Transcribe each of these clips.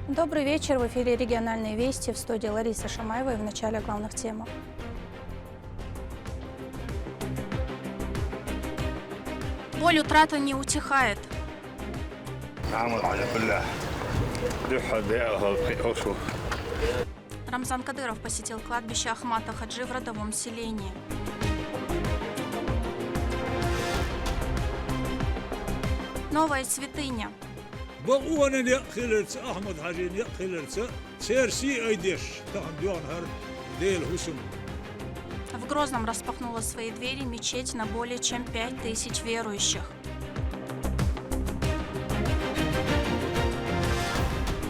Добрый вечер. В эфире «Региональные вести», в студии Лариса Шамаева, и в начале главных тем. Боль утраты не утихает. Рамзан Кадыров посетил кладбище Ахмата Хаджи в родовом селении. Новая святыня. В Грозном распахнула свои двери мечеть на более чем 5000 верующих.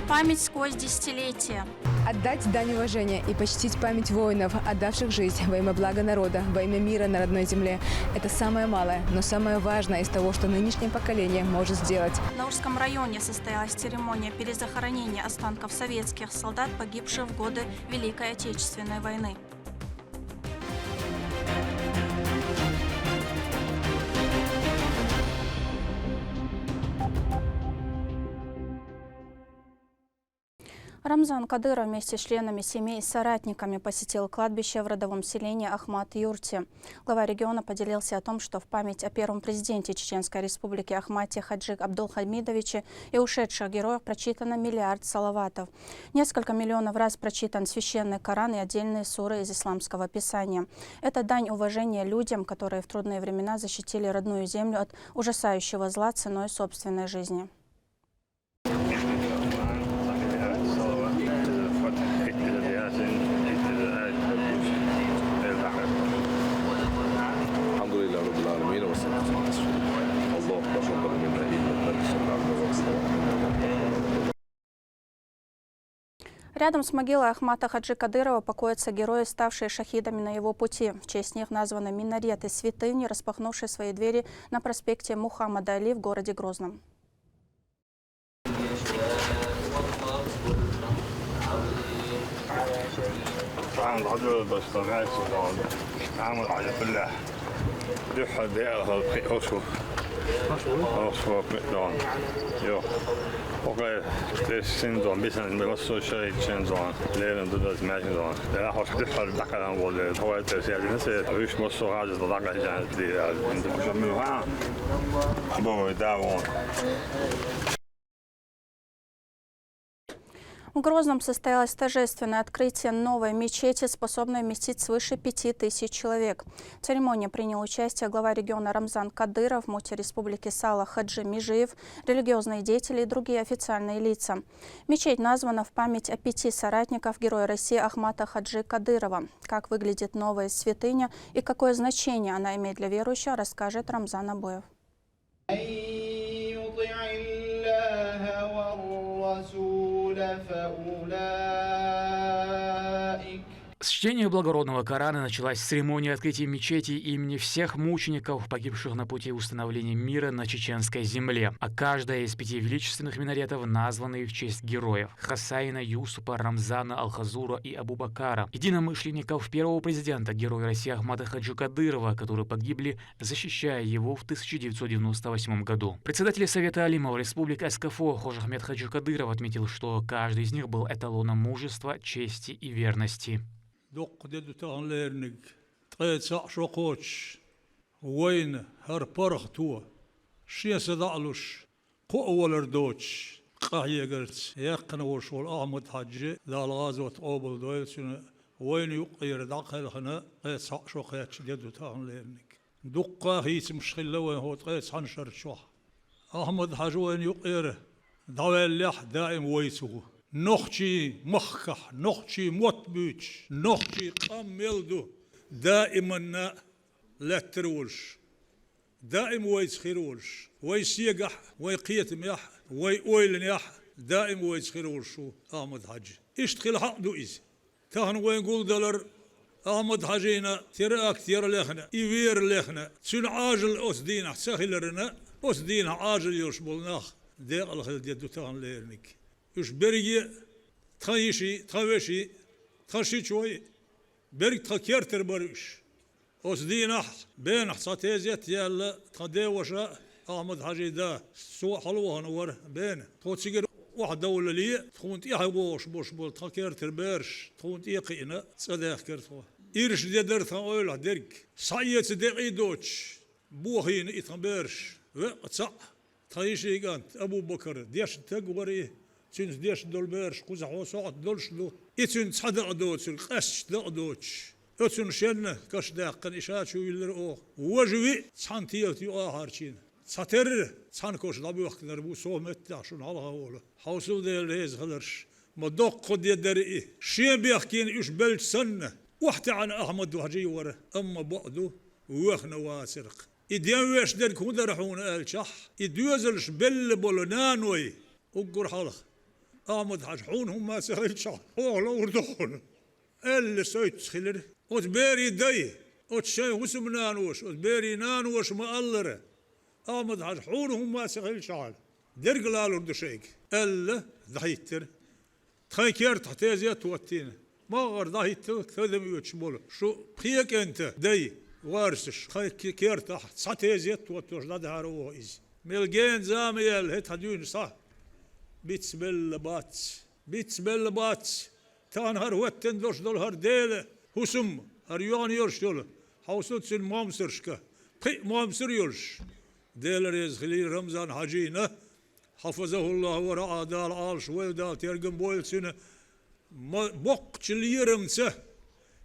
Память сквозь десятилетия. Отдать дань уважения и почтить память воинов, отдавших жизнь во имя блага народа, во имя мира на родной земле. Это самое малое, но самое важное из того, что нынешнее поколение может сделать. В Наурском районе состоялась церемония перезахоронения останков советских солдат, погибших в годы Великой Отечественной войны. Рамзан Кадыров вместе с членами семей и соратниками посетил кладбище в родовом селении Ахмат-Юрте. Глава региона поделился о том, что в память о первом президенте Чеченской республики Ахмате Хаджи Абдулхамидовиче и ушедших героях прочитано 1 миллиард салаватов. Несколько миллионов раз прочитан священный Коран и отдельные суры из исламского писания. Это дань уважения людям, которые в трудные времена защитили родную землю от ужасающего зла ценой собственной жизни. Рядом с могилой Ахмата Хаджи Кадырова покоятся герои, ставшие шахидами на его пути. В честь них названы минареты святыни, распахнувшие свои двери на проспекте Мухаммада Али в городе Грозном. В Грозном состоялось торжественное открытие новой мечети, способной вместить свыше 5000 человек. В церемонии принял участие глава региона Рамзан Кадыров, муфти республики Салах Хаджи Межиев, религиозные деятели и другие официальные лица. Мечеть названа в память о 5 соратников героя России Ахмата Хаджи Кадырова. Как выглядит новая святыня и какое значение она имеет для верующих, расскажет Рамзан Абоев. С чтения благородного Корана началась церемония открытия мечети имени всех мучеников, погибших на пути установления мира на чеченской земле. А каждая из 5 величественных минаретов названы в честь героев – Хасаина, Юсупа, Рамзана, Алхазура и Абубакара, единомышленников первого президента, героя России Ахмата Хаджи Кадырова, которые погибли, защищая его в 1998 году. Председатель Совета алимов Республики СКФО Хожахмед Хаджи Кадыров отметил, что каждый из них был эталоном мужества, чести и верности. دق ددو تغنليرنك تقيد سعشو قوش وين هربرخ تو شيا سدعلوش قوة لردوش قاهية قرت يقنوش والأحمد حجي ذا الغازوة قوبل دويل سنة وين يقير دقل خنا قيد سعشو قيتش ددو تغنليرنك دقا هيس مشخلة وين هو تقيد سعنشر شوح أحمد حجي وين يقير دويل لح دائم ويسوه نخشي مخكح نخشي متبوش نخشي قام يلدو دائما لا ترولش دائم ويسخيرولش ويسيقح ويقيتم يح ويقويلن يح دائم ويسخيرولشو أحمد حجي اشتخل حق دو إيز تهن وين قول دولار أحمد حجينا تراك تير لخنا إيوير لخنا سن عاجل أسدينا سخيلرنا أسدينا عاجل يشبولناخ ديق الخل ديدو تهن ليرنك يش بريء تخيشي تخوشي تخشي شوي بريء تخكير تربرش أصدينا بين حصاتيزيت يلا تخدي وشا أحمد حجي دا سوء حلوه نور بين تخوتسيجر واحد دولة لي تكون إيه بوش بول تكير تربرش تكون إيه قينا صدق كرتوا إيرش دي درثا أولا درك صعيت دقي دوتش بوهين إتنبرش وقصع تايشي كانت أبو بكر ديش تقوري تنس ديش دولبرش قزح وصعد دولش دو إتن صدق دوتش القش دق دوتش إتن شنة كش داقن إشات شو يلرقو وجوي صانتيلتي آهارشين ساتر سانكوش دابي وقت نربو صومت عشان على هولا حوصل دي الهيز خلرش مدق قد يدري شين بيحكين إيش بلج سنة وحتى عن أحمد وحجي ورا أما بعده وخنا واسرق إديان ويش در كون درحون الشح إديوزلش بل بولنانوي وقر حلق أحمد حجحون هم ما سهل شح أولا وردخون اللي سويت خلر وتبيري دي وتشي وسمنانوش وتبيري نانوش مقلره أحمد حجحون هم ما سهل شح درقلالو دشيك ألا ضحيتر تخيكير تحتيزيا توتينا ما غير ضحيتر كذا يتشمول شو خيك أنت دي وارسش خيكير تحت تحتيزيا توتوش لا دهارو إيز ملقين زاميل هت هديون صح بيتس بل باتس تانهر واتن دوش دول هر ديل حسم هر يوان يرش دول حوصوت سن مامسرشكا قي مامسر يرش ديل ريز خليل رمضان حجينا حفظه الله ورعاه دال عالش ويدال تيرقم بويل سنة بقش ليرمسه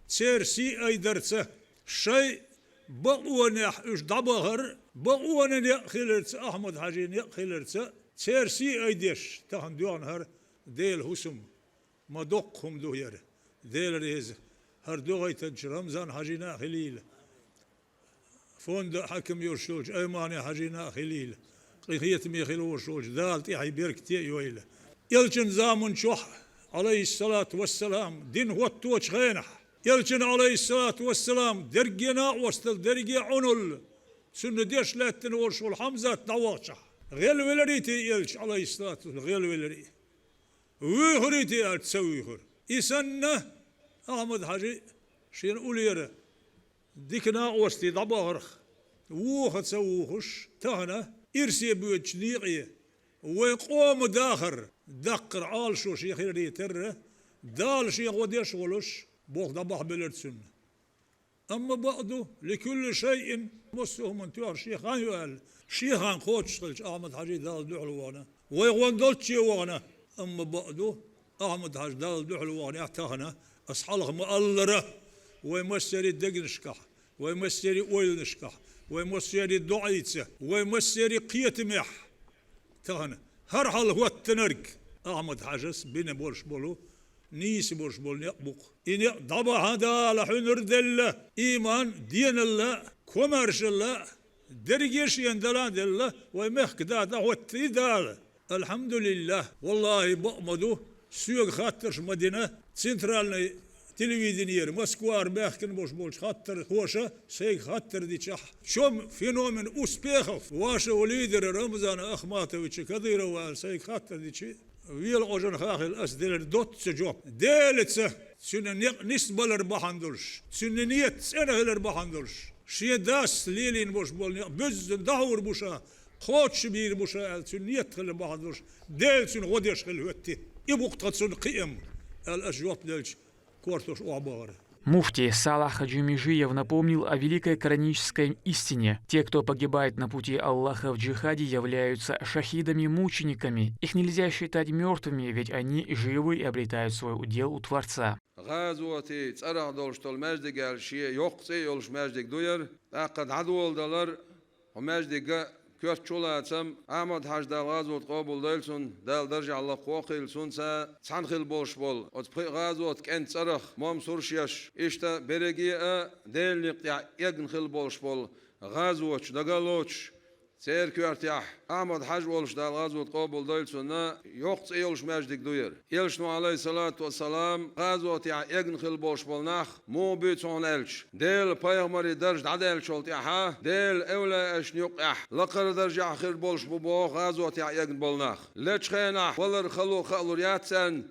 تيرسي ايدرسه شيء بقوانح اش دبهر بقوانن يأخلرس احمد حجين يأخلرس تيرسي ايديش تهن دوان هر ديل حسم ما دقهم دو يره ديل ريز هر دوغي تنش رمضان حجينا خليل فوند حكم يرشوج ايماني حجينا خليل قيخية ميخيل ورشوج دالت يحي بيركتي يويلة يلجن زامن شح عليه الصلاة والسلام دين هو التوش غينح يلجن عليه الصلاة والسلام درقنا وستل درقي عنل سنة ديش لا تنورش والحمزة دواشح غير ولريتي يلج عليه الصلاة غير ولري ويخريتي تسويخر إسنة أحمد حجي شين أوليره ديكنا وستي دبارخ ووخت سووخش تهنا إرسي بوجنيقية ويقوم داخر دقر عال شو شيخ ريتر دال شيخ وديش ولش بوخ دبح بلرسن أما بعده لكل شيء مسه من توار شيخان يقال شيخان خوتش أحمد حجي دال دعلوانا ويغوان دولتشي وانا أما بعده أحمد حجي دال دعلوانا تهنا أصحالخ مقلرة ويمسري الدقنشكح ويمسري ويلنشكح ويمسري الدعيتة ويمسري قيتمح تهنا هرحل هو التنرك أحمد حجس بين بورش بولو نيس بورش بول يقبق إن ضبع هذا لحنر دلة إيمان دين الله كومرش الله درجيش يندلان الله ويمخك دا هو التدال الحمد لله والله بأمدو سوق خاطرش مدينة سنترال تلفزيونير مسكوار باخكن بوش بولش خاطر خوشة سيك خاطر دي شح شوم فينومن أسبيخف واشا وليدر رمضان أخماتويتش كثيرا وال سيك خاطر دي شي ويل أوجن خاخل أس ديل دوت سجوب ديلتسه سنة نسبة بحندلش سنة نيت سنة بحندلش شي داس ليلين بوش بول بز دهور بوشا خوتش بير بوشا سنة نيت خل بحندلش ديل سنة غديش خل هوتي يبوقت سنة قيم الأجواب ديلش Муфти Салах Хаджимижиев напомнил о великой коранической истине. Те, кто погибает на пути Аллаха в джихаде, являются шахидами-мучениками. Их нельзя считать мертвыми, ведь они живы и обретают свой удел у Творца. كيف شولاتم أحمد حج دال غازوت قابل دالسون دال درجة الله قوقيل سونسا تسانخيل بولش بول وتبقي غازوت كأنت صرخ مام سورشيش إشتا بريجيا دال يقطع يجنخيل بولش بول غازوتش دقالوتش سير كيرتيح أحمد حج بولش دال غازوت قابل دالسون يوقت إيلش ماجدك دوير إيلشنو عليه الصلاة والسلام غازوت يجنخيل بولش بول ناخ مو بيتون إلش دال بايغمري درج عدال شولت يحا دال أولا إش نيقح لقر درجة خير بولش بو غازوت يجن بول ناخ لتش خيناح ولر خلو خلور ياتسن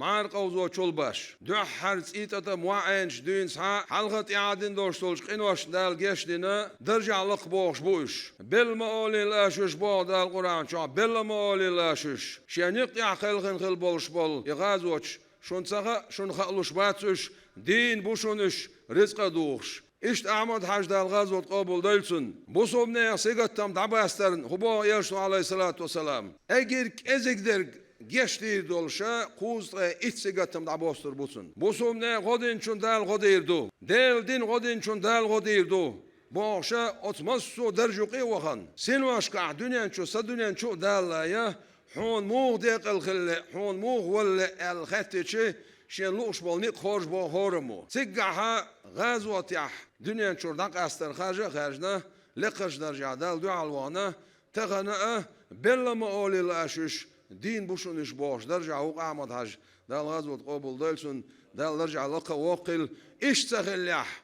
مار قوزو چولباش دو حرز ایتا موعنش دين سا حلقة إعادين دوشتولش قنوش دال جيش دينا درجع لق بوش بوش بالمولي الاشوش بو دال قرآن شو بالمولي الاشوش شانيق يعقل خل بولش بول يغازوش شون سخا شون خلوش باتوش دين بوشونش رزق دوخش İşte Ahmet Hac'da gazot kabul değilsin. Bu somneye sigattam dabastern hubo Yesu aleyhissalatu vesselam. Eğer ezikler geçtiği dolşa kuzda iç sigattam dabastır busun. Bu somneye godin çun dal godirdu. Del din godin çun dal godirdu. Bu akşa otmaz su derjuqi vahan. Sen vaşka dünyan çu sa dünyan çu dalla ya. Hon muğ deqil khille. Hon muğ walla el khattiçi. شين لوش بالنيق خارج با هارمو سجعها غازوة يح دنيا شردق أستر خارجنا لقش درجع دال دو علوانا تغنى بلا ما أولي الأشش دين بوشونش باش درجع هو أحمد حج دال غازوة قابل دالسون دال درجع لقى واقل إيش تغلح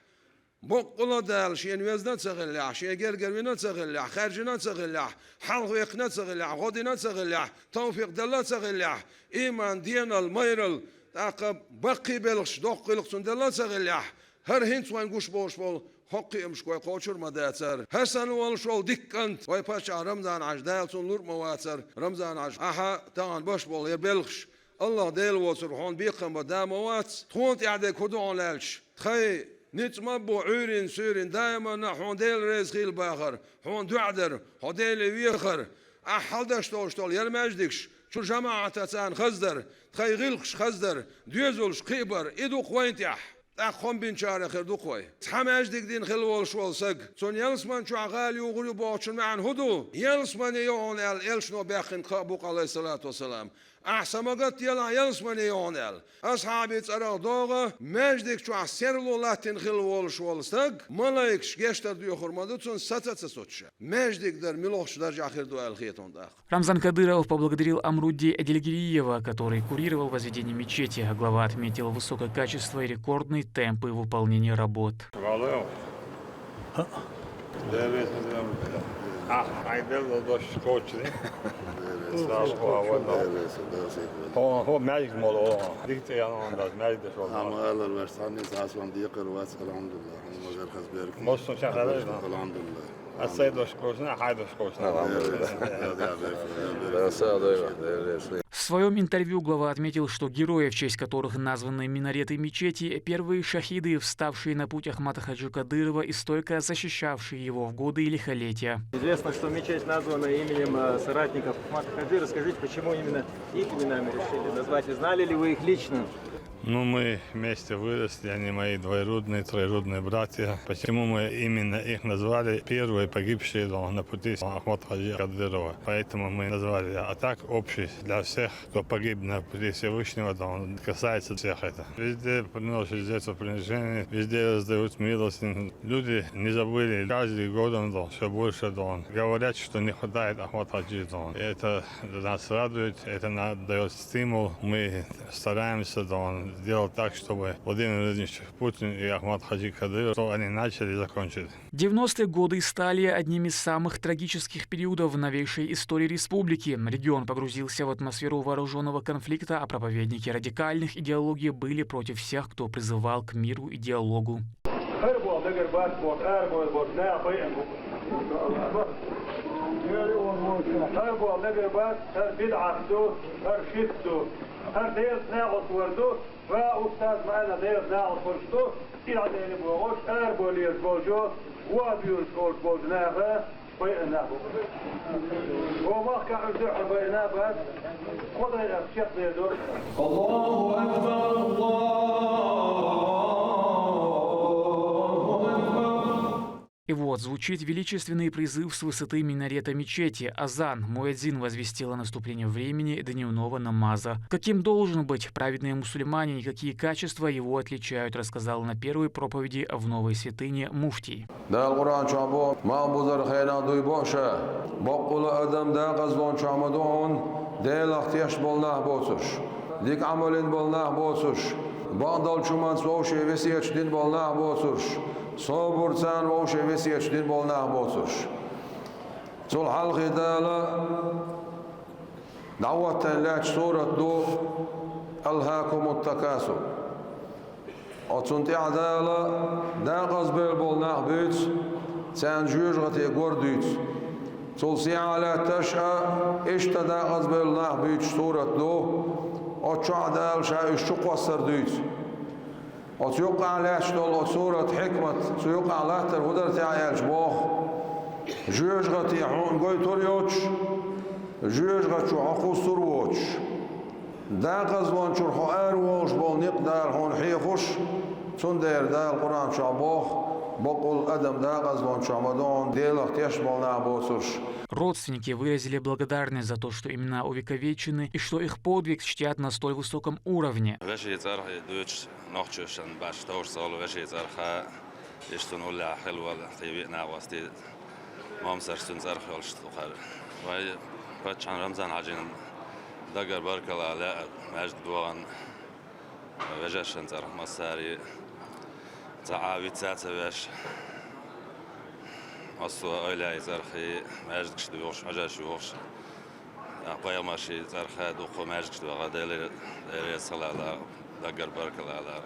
بقلا دال شين وزنا تغلح شين جرجرنا تغلح خارجنا تغلح حلق يقنا تغلح غادنا تغلح توفيق دلا تغلح إيمان دين الميرل عقب بقي بلغش دوق لقصن دلا تغلح هر هنت وين قوش بوش بول حقي مشكوي قوشر مداتر حسن والشول دكنت واي باشا رمضان عش دالتون نور مواتر رمضان عش اها تان باش بول يبلغش الله ديل وصر هون بيقم بداموات تونت يعدي كدون لالش خي نتمبو عورين سورين دائما هون ديل رزقي الباخر هون دعدر هديل ويخر احلدش توشتول يرمجدكش شو جماعة تان خزدر تخي غلقش خزدر ديزولش قيبر إدو قوينتيح أخون بين شهر خير دو قوي تحماج ديك دين خلوال شوال سق سون يلسمان شو عقالي وغلو باوشن معن هدو يلسمان يون ال إلشنو باخن قابوق عليه الصلاة والسلام أحسن ما قلت يلا يلسمان يون ال أصحابي تسأرق دوغة ماجدك شو عسيرلو لاتين خلوال شوال سق ملايكش جيشتر ديو خرمادوتون ستة سوتش ماجدك در ملوخش درجة خير دو الخيطون داخل Рамзан Кадыров поблагодарил Амруди Эдельгириева, который курировал возведение мечети. Глава отметил высокое качество и рекордные темпы выполнения работ. هو ماجد موضوع ديكت انا انداز ماجد شو اما قال المرساني اساسا ديقر واسال الحمد لله ما غير خبرك مصر شغال الحمد لله السيد وشكوشنا حيد وشكوشنا В своем интервью глава отметил, что герои, в честь которых названы минареты мечети, первые шахиды, вставшие на путь Ахмата Хаджи Кадырова и стойко защищавшие его в годы и лихолетия. Известно, что мечеть названа именем соратников Ахмата Хаджи. Расскажите, почему именно их именами решили назвать? И знали ли вы их лично? Ну, мы вместе выросли, они мои двоюродные, троюродные братья. Почему мы именно их назвали? Первые погибшие на пути Ахмата Хаджи Кадырова. Поэтому мы назвали. А так общий для всех, кто погиб на пути Всевышнего, да, он касается всех это. Везде приносят жертвоприношения, везде раздают милость. Люди не забыли. Каждый год он все больше. Говорят, что не хватает Ахмата Хаджи. Это нас радует, это нам дает стимул. Мы стараемся сделать так, чтобы Владимир Владимирович Путин и Ахмат Хаджи Кадыров, что они начали и закончили. 90-е годы стали одними из самых трагических периодов в новейшей истории республики. Регион погрузился в атмосферу вооруженного конфликта, а проповедники радикальных идеологий были против всех, кто призывал к миру и диалогу. هر دير ناقص وردو وأستاذ معنا دير ناقص فرشتو إعداني بوغوش أربوليز بوجو وابيوز بوج بوجناغا بيئناغو ومخكع عزوح بيئناغا خضر الشيخ ديدو الله أكبر И вот звучит величественный призыв с высоты минарета мечети. Азан, муэдзин, возвестил о наступлении времени дневного намаза. Каким должен быть праведный мусульманин и какие качества его отличают, рассказал на первой проповеди в новой святыне муфтий. صابرتان ووشي وسيش دين بالناه بوتش زول حلقي دالا دعوة لاش سورة دو ألهاكم التكاثر أتصنت عدالة داقز بالبولناق بيت تانجوج غتي قرديت تلسي على تشأ اشتدا قز بالناق بيت سورة دو أتشو عدال شا اشتق وصرديت أتيوقع لاشتول سورة حكمة تيوقع لاتر ودرتي عيالش بوخ جوج غتي حون قوي توريوش جوج غتشو عقو سرووش داقز وان شرحو أروش بول نقدر هون حيخوش تندير دا القرآن شعبوخ بقول أدم داقز وان شعبدون ديلخ تيشبال نعبوسوش. Родственники выразили благодарность за то, что имена увековечены и что их подвиг чтят на столь высоком уровне. دقر بارك الله على مجد بوان وجشن زرق مساري تعاوي تساتبش أصلا أولي زرقي مجد كشد بيوش مجاش بيوش أقوى ماشي زرقي دوخو مجد كشد بغادي صلاة دقر بارك الله على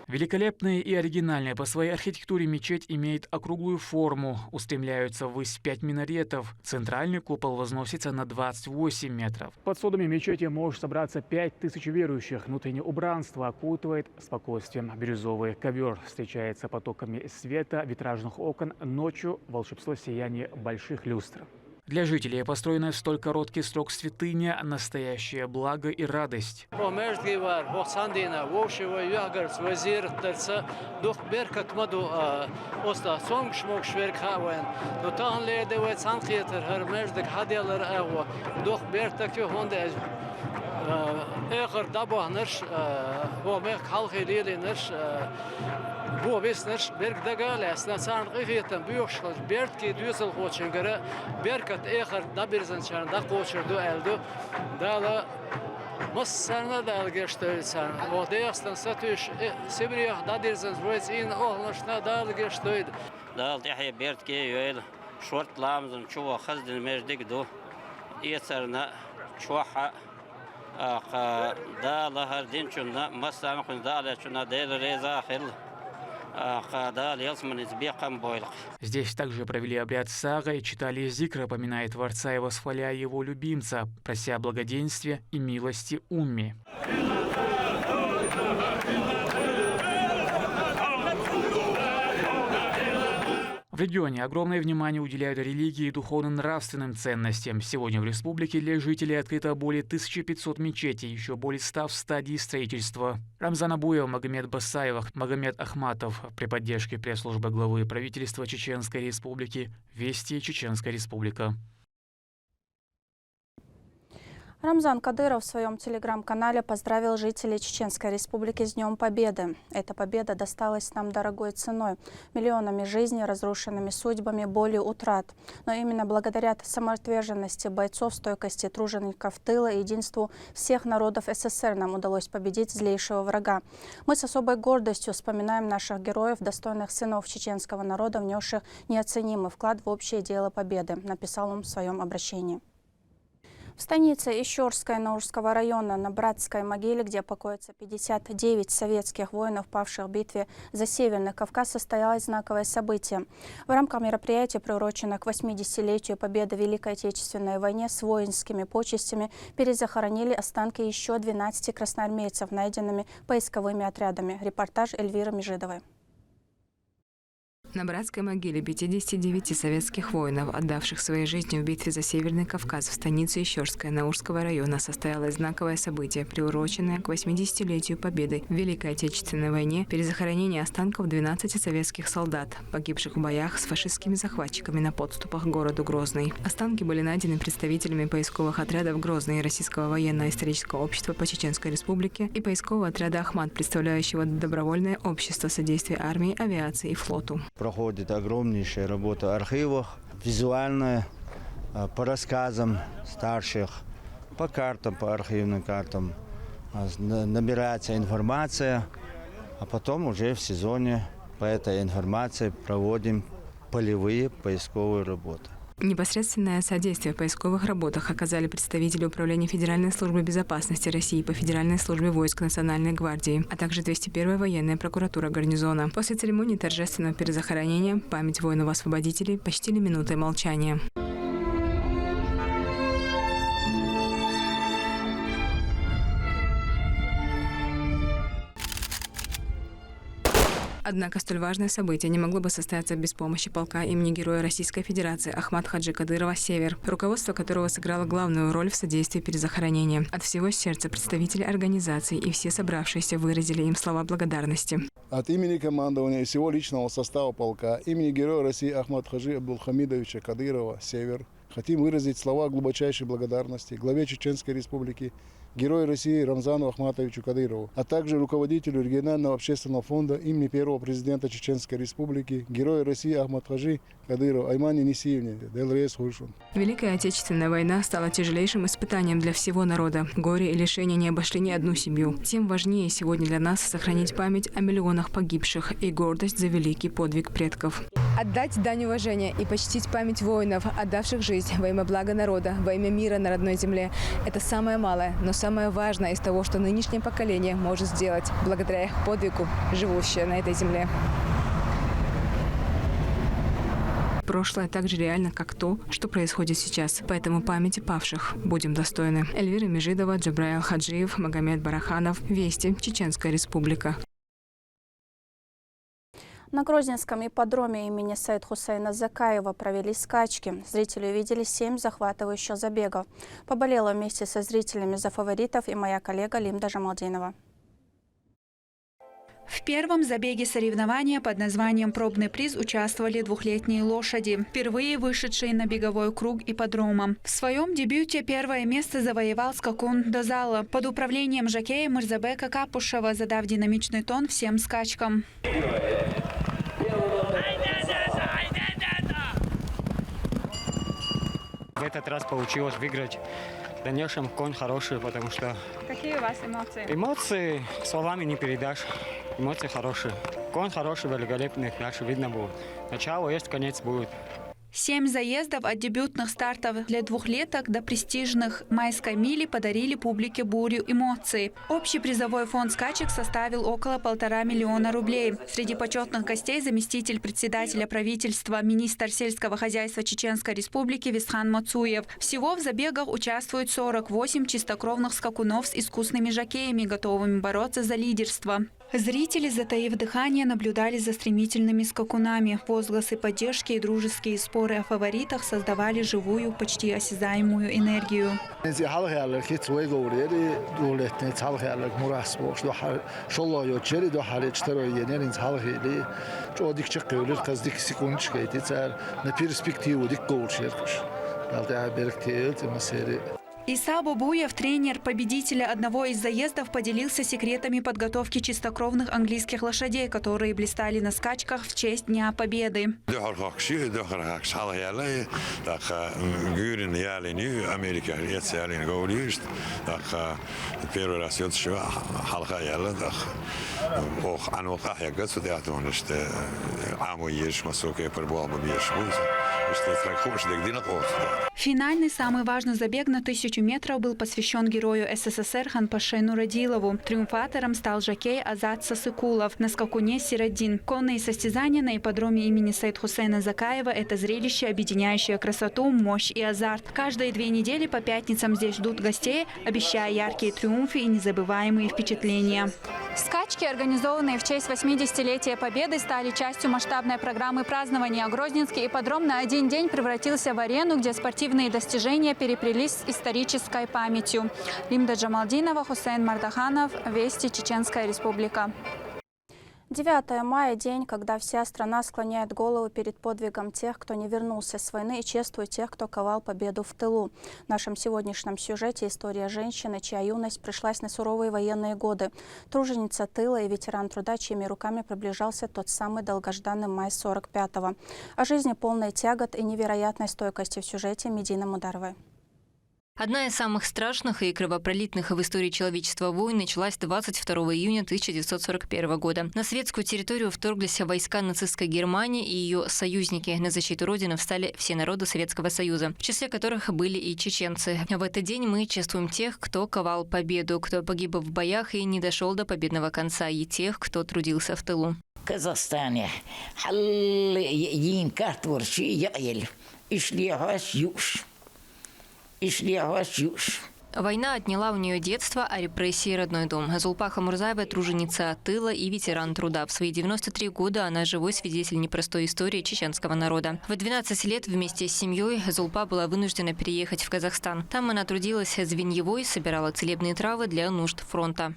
Великолепная и оригинальная по своей архитектуре мечеть имеет округлую форму, устремляются ввысь 5 минаретов. Центральный купол возносится на 28 метров. Под сводами мечети может собраться 5000 верующих. Внутреннее убранство окутывает спокойствием. Бирюзовый ковер встречается потоками света, витражных окон. Ночью волшебство сияния больших люстр. Для жителей построенная в столь короткий срок святыня – настоящее благо и радость. Бо веснеш берг дагалес на царн гигетен бюхшлас бертки дюсел хоченгere беркат эхер даберзен чарн да хочер до элдо дала массарна далгештойсан вот ястан сатуш сибриях дадерзен войс ин олнашна далгештойд дал тахе бертки юэл шорт ламзен чува хазден междик до иесарна чуаха аqa дала хардин чунна массам кун дала чунна дел реза хил. Здесь также провели обряд сага и читали зикр, поминая Творца и восхваляя его любимца, прося благоденствия и милости Умми. В регионе огромное внимание уделяют религии и духовно-нравственным ценностям. Сегодня в республике для жителей открыто более 1500 мечетей, еще более 100 в стадии строительства. Рамзан Абуев, Магомед Басаев, Магомед Ахматов при поддержке пресс-службы главы правительства Чеченской Республики. Вести Чеченская Республика. Рамзан Кадыров в своем телеграм-канале поздравил жителей Чеченской Республики с Днем Победы. Эта победа досталась нам дорогой ценой, миллионами жизней, разрушенными судьбами, болью, утрат. Но именно благодаря самоотверженности бойцов, стойкости тружеников тыла и единству всех народов СССР нам удалось победить злейшего врага. Мы с особой гордостью вспоминаем наших героев, достойных сынов чеченского народа, внесших неоценимый вклад в общее дело победы, написал он в своем обращении. В станице Ищорская Наурского района на Братской могиле, где покоятся 59 советских воинов, павших в битве за Северный Кавказ, состоялось знаковое событие. В рамках мероприятия, приуроченного к 80-летию победы в Великой Отечественной войне, с воинскими почестями перезахоронили останки еще 12 красноармейцев, найденными поисковыми отрядами. Репортаж Эльвиры Межидовой. На Братской могиле 59 советских воинов, отдавших своей жизни в битве за Северный Кавказ в станице Ищорская Наурского района, состоялось знаковое событие, приуроченное к 80-летию победы в Великой Отечественной войне, перезахоронение останков 12 советских солдат, погибших в боях с фашистскими захватчиками на подступах к городу Грозный. Останки были найдены представителями поисковых отрядов Грозный, Российского военно-исторического общества по Чеченской Республике и поискового отряда «Ахмат», представляющего добровольное общество содействия армии, авиации и флоту. Проходит огромнейшая работа архивов, визуальная, по рассказам старших, по картам, по архивным картам. Набирается информация, а потом уже в сезоне по этой информации проводим полевые поисковые работы. Непосредственное содействие в поисковых работах оказали представители Управления Федеральной службы безопасности России по Федеральной службе войск Национальной гвардии, а также 201-я военная прокуратура гарнизона. После церемонии торжественного перезахоронения память воинов-освободителей почтили минутой молчания. Однако столь важное событие не могло бы состояться без помощи полка имени Героя Российской Федерации Ахмат Хаджи Кадырова «Север», руководство которого сыграло главную роль в содействии перезахоронения. От всего сердца представители организации и все собравшиеся выразили им слова благодарности. От имени командования и всего личного состава полка имени Героя России Ахмат Хаджи Абдулхамидовича Кадырова «Север» хотим выразить слова глубочайшей благодарности главе Чеченской Республики Герою России Рамзану Ахматовичу Кадырову, а также руководителю регионального общественного фонда имени первого президента Чеченской Республики Героя России Ахмат Хаджи Кадырова Аймане Несиевне Делрейс Хульшун. Великая Отечественная война стала тяжелейшим испытанием для всего народа. Горе и лишения не обошли ни одну семью. Тем важнее сегодня для нас сохранить память о миллионах погибших и гордость за великий подвиг предков. Отдать дань уважения и почтить память воинов, отдавших жизнь во имя блага народа, во имя мира на родной земле – это самое малое, но самое важное из того, что нынешнее поколение может сделать благодаря их подвигу, живущее на этой земле. Прошлое так же реально, как то, что происходит сейчас. Поэтому памяти павших будем достойны. Эльвира Межидова, Джабраил Хаджиев, Магомед Бараханов. Вести. Чеченская Республика. На Грозненском ипподроме имени Саид Хусейна Закаева провели скачки. Зрители увидели 7 захватывающих забегов. Поболела вместе со зрителями за фаворитов и моя коллега Лимда Джамалдинова. В первом забеге соревнования под названием «Пробный приз» участвовали двухлетние лошади, впервые вышедшие на беговой круг ипподрома. В своем дебюте первое место завоевал скакун Дозала под управлением жокея Мырзабека Капушева, задав динамичный тон всем скачкам. В этот раз получилось выиграть. В дальнейшем конь хороший, потому что... Какие у вас эмоции? Эмоции словами не передашь. Эмоции хорошие. Конь хороший, великолепный. Дальше видно будет. Начало есть, конец будет. 7 заездов от дебютных стартов для двухлеток до престижных майской мили подарили публике бурю эмоций. Общий призовой фонд скачек составил около 1,5 миллиона рублей. Среди почетных гостей заместитель председателя правительства, министр сельского хозяйства Чеченской Республики Висхан Мацуев. Всего в забегах участвуют 48 чистокровных скакунов с искусными жокеями, готовыми бороться за лидерство. Зрители, затаив дыхание, наблюдали за стремительными скакунами. Возгласы поддержки и дружеские споры о фаворитах создавали живую, почти осязаемую энергию. Иса Бубуев, тренер победителя одного из заездов, поделился секретами подготовки чистокровных английских лошадей, которые блистали на скачках в честь Дня Победы. Финальный, самый важный забег на 1000 метров был посвящен герою СССР Ханпаше Нурадилову. Триумфатором стал жокей Азат Сасыкулов на скакуне Сираддин. Конные состязания на ипподроме имени Саид Хусейна Закаева – это зрелище, объединяющее красоту, мощь и азарт. Каждые 2 недели по пятницам здесь ждут гостей, обещая яркие триумфы и незабываемые впечатления. Скачки, организованные в честь 80-летия Победы, стали частью масштабной программы празднования. Грозненский ипподром на один день превратился в арену, где спортивные достижения переплелись с исторической памятью. Лимда Джамалдинова, Хусейн Мардаханов. Вести. Чеченская Республика. 9 мая – день, когда вся страна склоняет голову перед подвигом тех, кто не вернулся с войны, и чествует тех, кто ковал победу в тылу. В нашем сегодняшнем сюжете история женщины, чья юность пришлась на суровые военные годы. Труженица тыла и ветеран труда, чьими руками приближался тот самый долгожданный май 45-го. О жизни полной тягот и невероятной стойкости в сюжете Медины Мударовой. Одна из самых страшных и кровопролитных в истории человечества войн началась 22 июня 1941 года. На советскую территорию вторглись войска нацистской Германии и ее союзники. На защиту Родины встали все народы Советского Союза, в числе которых были и чеченцы. В этот день мы чествуем тех, кто ковал победу, кто погиб в боях и не дошел до победного конца, и тех, кто трудился в тылу. Казахстане Война отняла у нее детство, а репрессии – родной дом. Зулпаха Мурзаева – труженица тыла и ветеран труда. В свои 93 года она живой свидетель непростой истории чеченского народа. В 12 лет вместе с семьей Зулпа была вынуждена переехать в Казахстан. Там она трудилась звеньевой, собирала целебные травы для нужд фронта.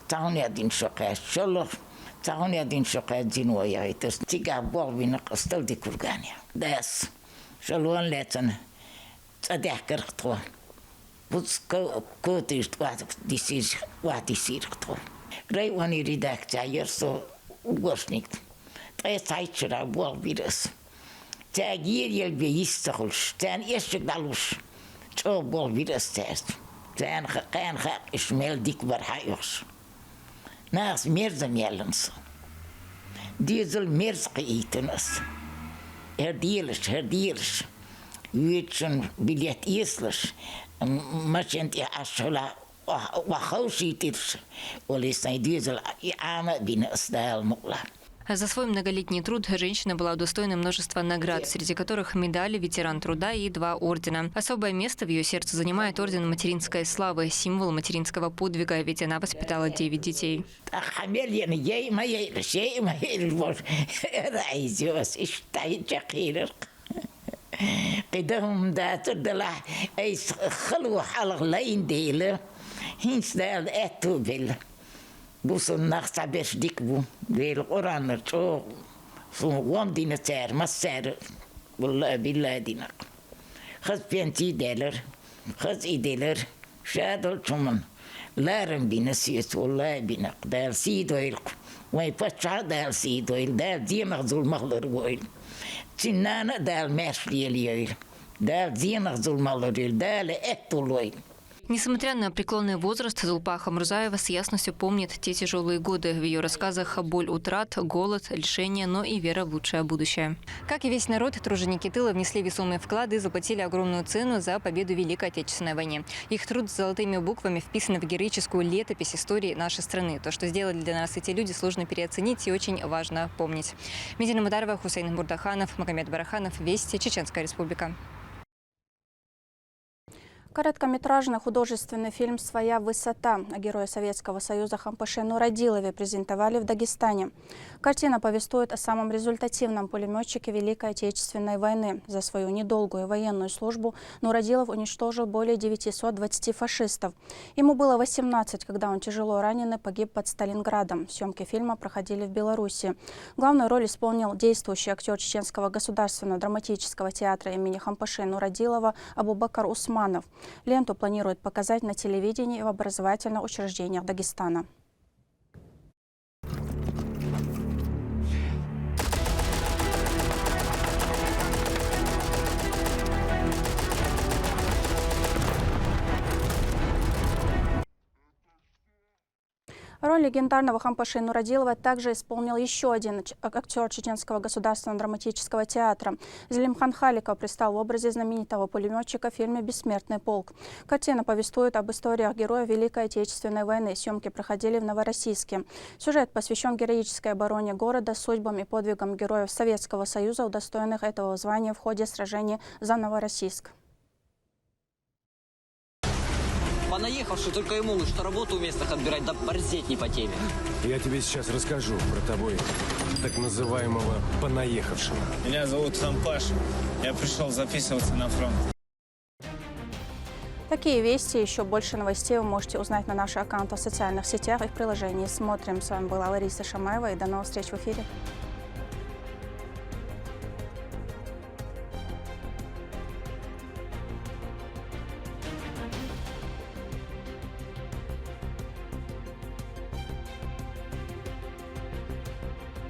تاوني أدين شقة شلخ تاوني أدين شقة جنوية هيتس تيجا بوغبين قستل دي كورغانيا داس شلون لاتن تدحكر خطوة بس كوتيش واحد يصير خطوة راي واني ريداك تاير سو وغشنيك تاي تايتشرا بوغبيرس تاجير يلبي يستخلش تان يشك دالوش شو بوغبيرس تاس تان خان خاق إشمال ديك برحايوش ناس ميرزم يالنس ديزل ميرز قيتنس هرديلش يوتشن بليت يسلش مش انت عشلا وخوشي ترش ولسان ديزل عامة بين أسدال مقلع. За свой многолетний труд женщина была удостоена множества наград, среди которых медали «Ветеран труда» и 2 ордена. Особое место в ее сердце занимает орден материнской славы, символ материнского подвига, ведь она воспитала 9 детей. بوسن نخت عبش ديك بو بيل قرآن شو وام دينا تار ما سار والله بالله دينك خذ بينتي ديلر خذ اي ديلر شادل شمن لارم بينسيت والله بينك دال سيد ويلك وي بتشع دال سيد ويل دال دينك ذو المغلر ويل تنانا دال ماشلي اليويل دال دينك ذو المغلر دال اتول ويل. Несмотря на преклонный возраст, Зулпаха Мурзаева с ясностью помнит те тяжелые годы. В ее рассказах боль утрат, голод, лишения, но и вера в лучшее будущее. Как и весь народ, труженики тыла внесли весомые вклады и заплатили огромную цену за победу в Великой Отечественной войне. Их труд с золотыми буквами вписан в героическую летопись истории нашей страны. То, что сделали для нас эти люди, сложно переоценить и очень важно помнить. Медина Мударова, Хусейн Бурдаханов, Магомед Бараханов, Вести, Чеченская Республика. Короткометражный художественный фильм «Своя высота» о герое Советского Союза Хампаше Нурадилове презентовали в Дагестане. Картина повествует о самом результативном пулеметчике Великой Отечественной войны. За свою недолгую военную службу Нурадилов уничтожил более 920 фашистов. Ему было 18, когда он тяжело раненый погиб под Сталинградом. Съемки фильма проходили в Беларуси. Главную роль исполнил действующий актер Чеченского государственного драматического театра имени Хампаше Нурадилова Абубакар Усманов. Ленту планируют показать на телевидении и в образовательных учреждениях Дагестана. Роль легендарного Хампаше Нурадилова также исполнил еще один актер Чеченского государственного драматического театра. Зелимхан Халиков предстал в образе знаменитого пулеметчика в фильме «Бессмертный полк». Картина повествует об историях героев Великой Отечественной войны. Съемки проходили в Новороссийске. Сюжет посвящен героической обороне города, судьбам и подвигам героев Советского Союза, удостоенных этого звания в ходе сражений за Новороссийск. Понаехавший только и могут, что работу у местных отбирать, да борзеть не по теме. Я тебе сейчас расскажу про тобой, так называемого понаехавшего. Меня зовут Хампаш. Я пришел записываться на фронт. Такие вести и еще больше новостей вы можете узнать на наших аккаунтах в социальных сетях и в приложении «Смотрим». С вами была Лариса Шамаева и до новых встреч в эфире.